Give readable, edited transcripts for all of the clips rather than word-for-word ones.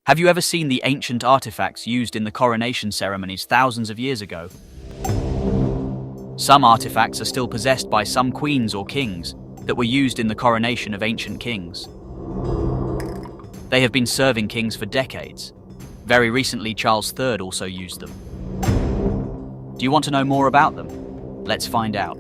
Have you ever seen the ancient artifacts used in the coronation ceremonies thousands of years ago? Some artifacts are still possessed by some queens or kings that were used in the coronation of ancient kings. They have been serving kings for decades. Very recently, Charles III also used them. Do you want to know more about them? Let's find out.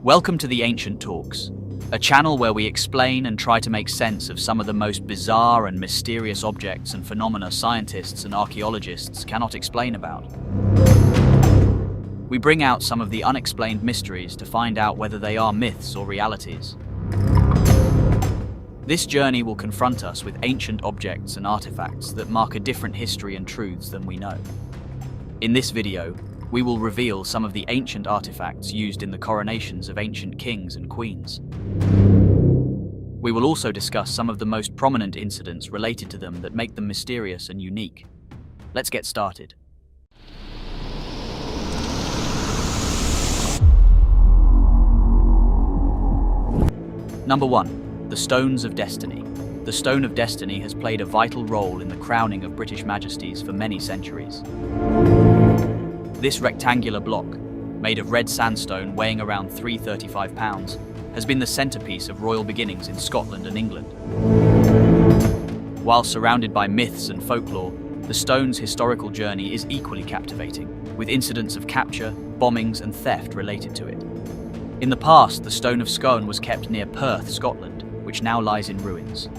Welcome to the Ancient Talks, a channel where we explain and try to make sense of some of the most bizarre and mysterious objects and phenomena scientists and archaeologists cannot explain about. We bring out some of the unexplained mysteries to find out whether they are myths or realities. This journey will confront us with ancient objects and artifacts that mark a different history and truths than we know. In this video, we will reveal some of the ancient artifacts used in the coronations of ancient kings and queens. We will also discuss some of the most prominent incidents related to them that make them mysterious and unique. Let's get started. Number 1. The Stones of Destiny. The Stone of Destiny has played a vital role in the crowning of British majesties for many centuries. This rectangular block, made of red sandstone weighing around 335 pounds, has been the centerpiece of royal beginnings in Scotland and England. While surrounded by myths and folklore, the stone's historical journey is equally captivating, with incidents of capture, bombings and theft related to it. In the past, the Stone of Scone was kept near Perth, Scotland, which now lies in ruins.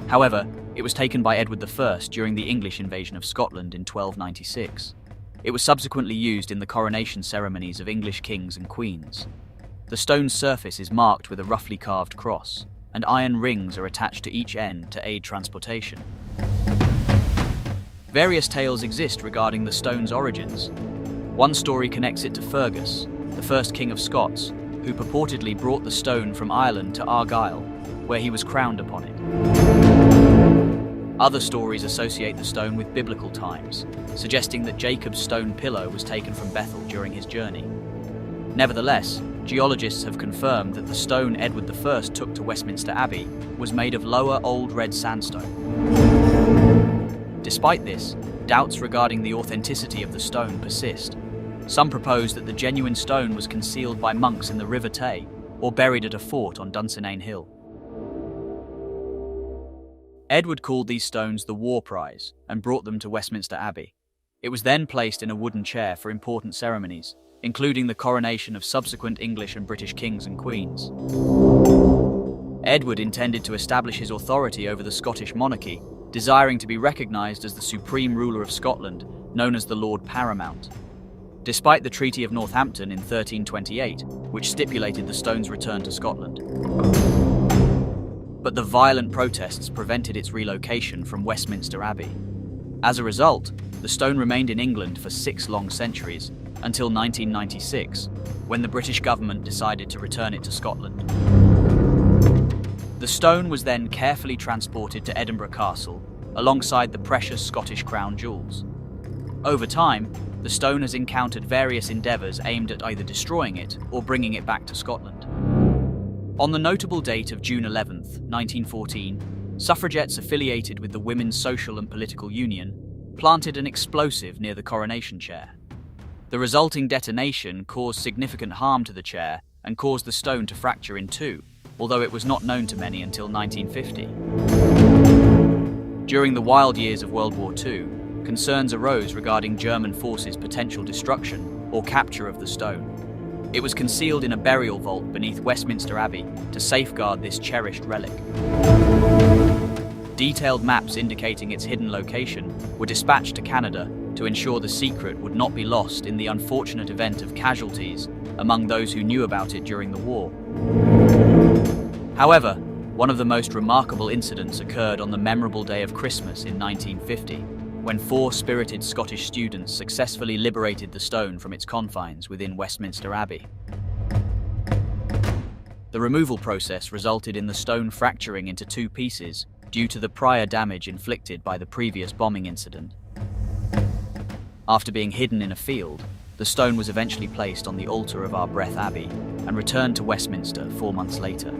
However, it was taken by Edward I during the English invasion of Scotland in 1296. It was subsequently used in the coronation ceremonies of English kings and queens. The stone's surface is marked with a roughly carved cross, and iron rings are attached to each end to aid transportation. Various tales exist regarding the stone's origins. One story connects it to Fergus, the first king of Scots, who purportedly brought the stone from Ireland to Argyll, where he was crowned upon it. Other stories associate the stone with biblical times, suggesting that Jacob's stone pillow was taken from Bethel during his journey. Nevertheless, geologists have confirmed that the stone Edward I took to Westminster Abbey was made of lower Old Red Sandstone. Despite this, doubts regarding the authenticity of the stone persist. Some propose that the genuine stone was concealed by monks in the River Tay or buried at a fort on Dunsinane Hill. Edward called these stones the War Prize and brought them to Westminster Abbey. It was then placed in a wooden chair for important ceremonies, including the coronation of subsequent English and British kings and queens. Edward intended to establish his authority over the Scottish monarchy, desiring to be recognised as the supreme ruler of Scotland, known as the Lord Paramount. Despite the Treaty of Northampton in 1328, which stipulated the stone's return to Scotland. But the violent protests prevented its relocation from Westminster Abbey. As a result, the stone remained in England for 6 long centuries, until 1996, when the British government decided to return it to Scotland. The stone was then carefully transported to Edinburgh Castle, alongside the precious Scottish crown jewels. Over time, the stone has encountered various endeavours aimed at either destroying it or bringing it back to Scotland. On the notable date of June 11, 1914, suffragettes affiliated with the Women's Social and Political Union planted an explosive near the coronation chair. The resulting detonation caused significant harm to the chair and caused the stone to fracture in two, although it was not known to many until 1950. During the wild years of World War II, concerns arose regarding German forces' potential destruction or capture of the stone. It was concealed in a burial vault beneath Westminster Abbey to safeguard this cherished relic. Detailed maps indicating its hidden location were dispatched to Canada to ensure the secret would not be lost in the unfortunate event of casualties among those who knew about it during the war. However, one of the most remarkable incidents occurred on the memorable day of Christmas in 1950, when 4 spirited Scottish students successfully liberated the stone from its confines within Westminster Abbey. The removal process resulted in the stone fracturing into 2 pieces due to the prior damage inflicted by the previous bombing incident. After being hidden in a field, the stone was eventually placed on the altar of Arbroath Abbey and returned to Westminster 4 months later.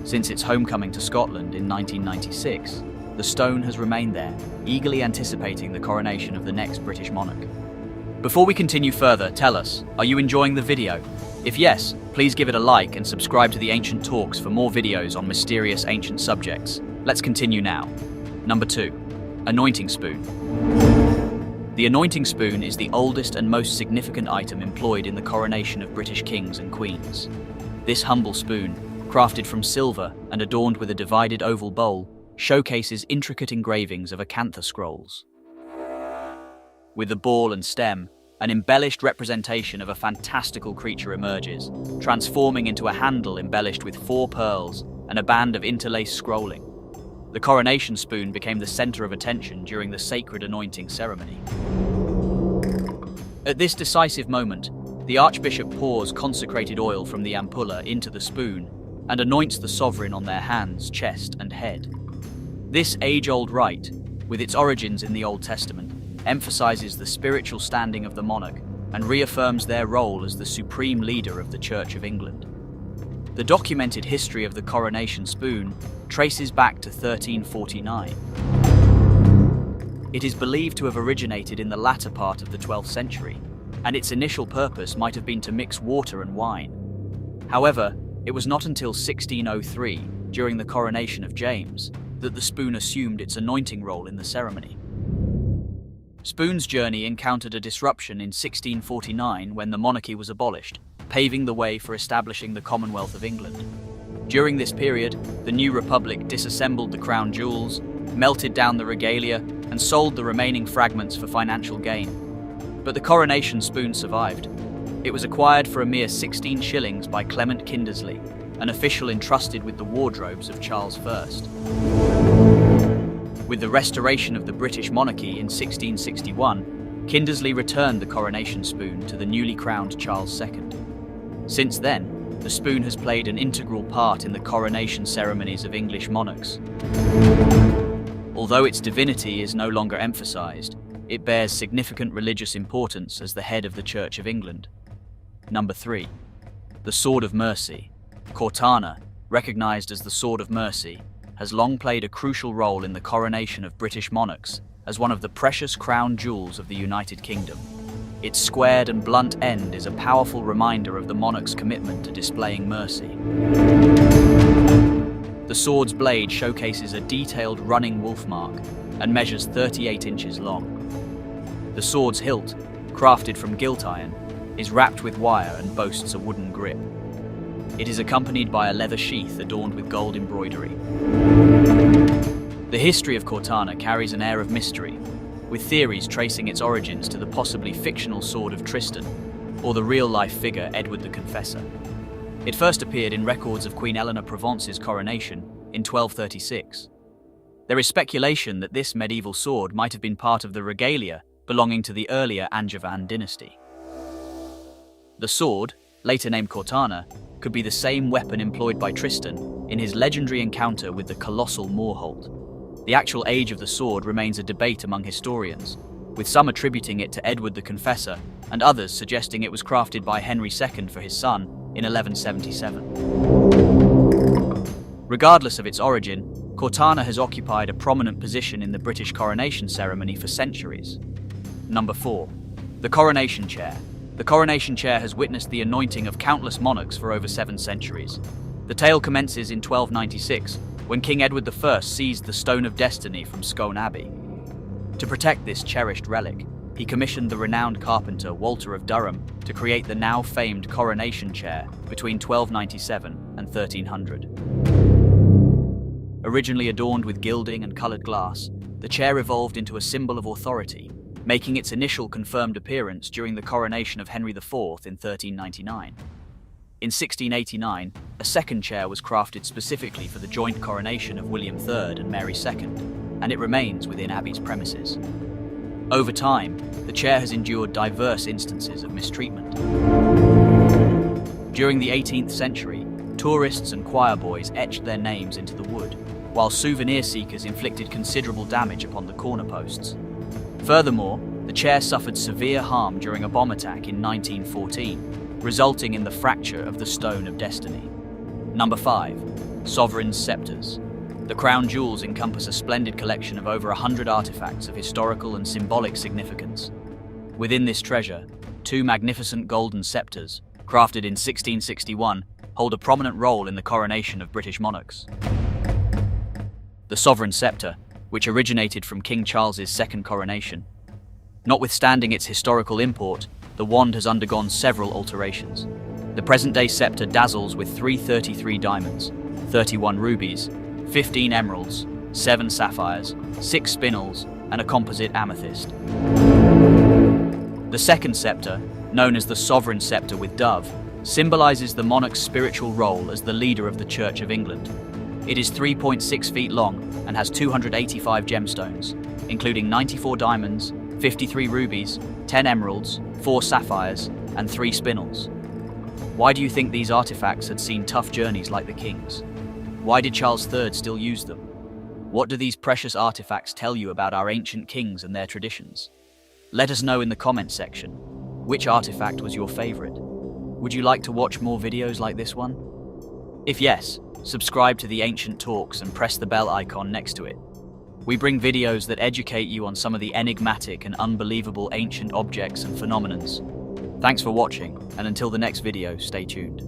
Since its homecoming to Scotland in 1996, the stone has remained there, eagerly anticipating the coronation of the next British monarch. Before we continue further, tell us, are you enjoying the video? If yes, please give it a like and subscribe to the Ancient Talks for more videos on mysterious ancient subjects. Let's continue now. Number 2. Anointing spoon. The anointing spoon is the oldest and most significant item employed in the coronation of British kings and queens. This humble spoon, crafted from silver and adorned with a divided oval bowl, showcases intricate engravings of acantha scrolls. With the ball and stem, an embellished representation of a fantastical creature emerges, transforming into a handle embellished with 4 pearls and a band of interlaced scrolling. The coronation spoon became the center of attention during the sacred anointing ceremony. At this decisive moment, the archbishop pours consecrated oil from the ampulla into the spoon and anoints the sovereign on their hands, chest, and head. This age-old rite, with its origins in the Old Testament, emphasizes the spiritual standing of the monarch and reaffirms their role as the supreme leader of the Church of England. The documented history of the coronation spoon traces back to 1349. It is believed to have originated in the latter part of the 12th century, and its initial purpose might have been to mix water and wine. However, it was not until 1603, during the coronation of James, that the spoon assumed its anointing role in the ceremony. Spoon's journey encountered a disruption in 1649 when the monarchy was abolished, paving the way for establishing the Commonwealth of England. During this period, the new republic disassembled the crown jewels, melted down the regalia, and sold the remaining fragments for financial gain. But the coronation spoon survived. It was acquired for a mere 16 shillings by Clement Kindersley, an official entrusted with the wardrobes of Charles I. With the restoration of the British monarchy in 1661, Kindersley returned the coronation spoon to the newly crowned Charles II. Since then, the spoon has played an integral part in the coronation ceremonies of English monarchs. Although its divinity is no longer emphasized, it bears significant religious importance as the head of the Church of England. Number 3. The Sword of Mercy. Cortana, recognized as the Sword of Mercy, has long played a crucial role in the coronation of British monarchs as one of the precious crown jewels of the United Kingdom. Its squared and blunt end is a powerful reminder of the monarch's commitment to displaying mercy. The sword's blade showcases a detailed running wolf mark and measures 38 inches long. The sword's hilt, crafted from gilt iron, is wrapped with wire and boasts a wooden grip. It is accompanied by a leather sheath adorned with gold embroidery. The history of Cortana carries an air of mystery, with theories tracing its origins to the possibly fictional sword of Tristan, or the real-life figure Edward the Confessor. It first appeared in records of Queen Eleanor Provence's coronation in 1236. There is speculation that this medieval sword might have been part of the regalia belonging to the earlier Angevin dynasty. The sword, later named Cortana, could be the same weapon employed by Tristan in his legendary encounter with the colossal Moorholt. The actual age of the sword remains a debate among historians, with some attributing it to Edward the Confessor and others suggesting it was crafted by Henry II for his son in 1177. Regardless of its origin, Cortana has occupied a prominent position in the British coronation ceremony for centuries. Number 4. The Coronation Chair. The coronation chair has witnessed the anointing of countless monarchs for over 7 centuries. The tale commences in 1296, when King Edward I seized the Stone of Destiny from Scone Abbey. To protect this cherished relic, he commissioned the renowned carpenter Walter of Durham to create the now famed coronation chair between 1297 and 1300. Originally adorned with gilding and coloured glass, the chair evolved into a symbol of authority, making its initial confirmed appearance during the coronation of Henry IV in 1399. In 1689, a second chair was crafted specifically for the joint coronation of William III and Mary II, and it remains within Abbey's premises. Over time, the chair has endured diverse instances of mistreatment. During the 18th century, tourists and choir boys etched their names into the wood, while souvenir seekers inflicted considerable damage upon the corner posts. Furthermore, the chair suffered severe harm during a bomb attack in 1914, resulting in the fracture of the Stone of Destiny. Number 5. Sovereign scepters. The crown jewels encompass a splendid collection of over 100 artifacts of historical and symbolic significance. Within this treasure, two magnificent golden scepters, crafted in 1661, hold a prominent role in the coronation of British monarchs. The sovereign scepter, which originated from King Charles's second coronation. Notwithstanding its historical import, the wand has undergone several alterations. The present-day scepter dazzles with 333 diamonds, 31 rubies, 15 emeralds, 7 sapphires, 6 spinels, and a composite amethyst. The second scepter, known as the sovereign scepter with dove, symbolizes the monarch's spiritual role as the leader of the Church of England. It is 3.6 feet long and has 285 gemstones, including 94 diamonds, 53 rubies, 10 emeralds, 4 sapphires, and 3 spinels. Why do you think these artifacts had seen tough journeys like the king's? Why did Charles III still use them? What do these precious artifacts tell you about our ancient kings and their traditions? Let us know in the comment section. Which artifact was your favorite? Would you like to watch more videos like this one? If yes, subscribe to the Ancient Talks and press the bell icon next to it. We bring videos that educate you on some of the enigmatic and unbelievable ancient objects and phenomenons. Thanks for watching, and until the next video, stay tuned.